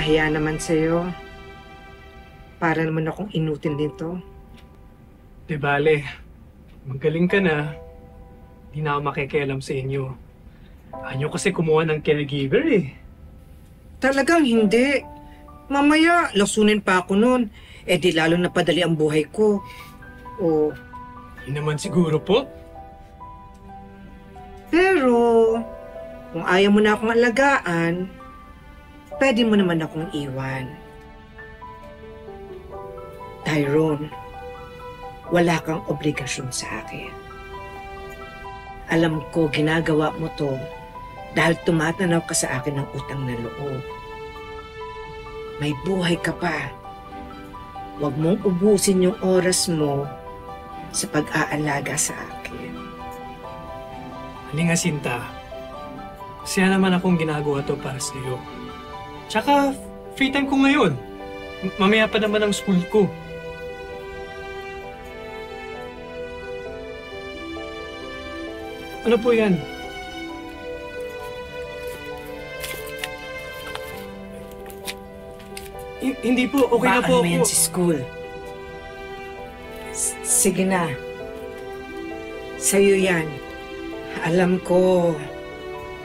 nakakahiya naman sa'yo. Para naman akong inutil nito. Di bale, magaling ka na. Di na ako makikialam sa inyo. Anyo kasi kumuha ng caregiver eh. Talagang hindi. Mamaya, lasunin pa ako nun. Eh di lalo na padali ang buhay ko. O, Hindi naman siguro po. pero, kung ayaw mo na akong alagaan, pwede mo naman akong iwan. Tyrone, wala kang obligasyon sa akin. Alam ko ginagawa mo to dahil tumatanaw ka sa akin ng utang na loob. May buhay ka pa. Huwag mong ubusin yung oras mo sa pag-aalaga sa akin. Halika, Sinta. Masaya naman akong ginagawa to para sa iyo. Tsaka, free time ko ngayon. Mamaya pa naman ang school ko. Ano po yan? Hindi po, okay na po Baan mo yan ako. sa school. Sige na. Sa'yo yan. Alam ko,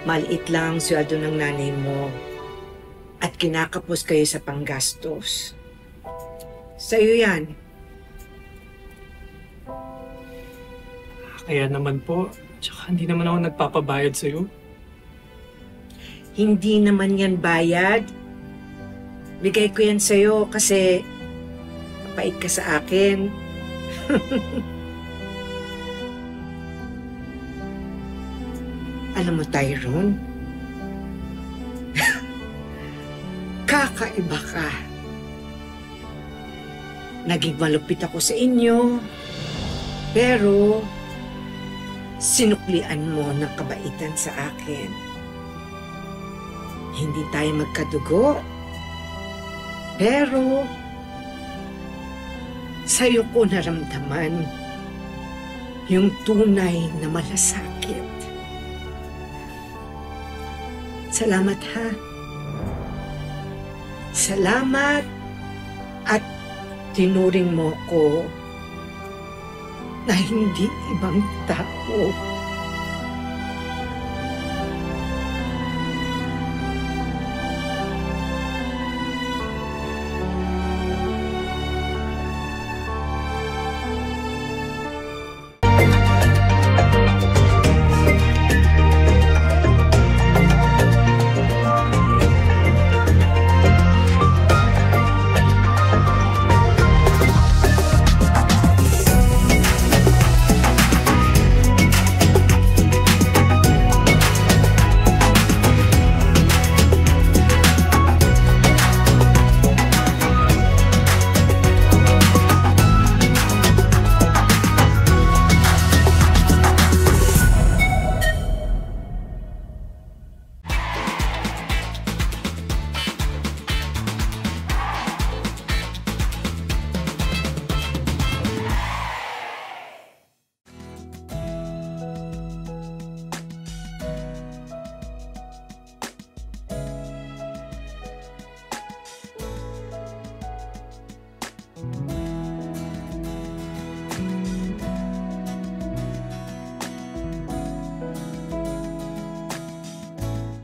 maliit lang ang sweldo ng nanay mo at kinakapos kayo sa panggastos. Sa'yo yan. Kaya naman po, tsaka hindi naman ako nagpapabayad sa'yo. Hindi naman yan bayad. Bigay ko yan sa'yo kasi mapait ka sa akin. Alam mo, Tyrone, kakaiba ka. Naging malupit ako sa inyo, pero sinuklian mo ng kabaitan sa akin. Hindi tayo magkadugo, pero sa'yo ko naramdaman yung tunay na malasakit. Salamat ha. Salamat at tinuring mo ko na hindi ibang tao.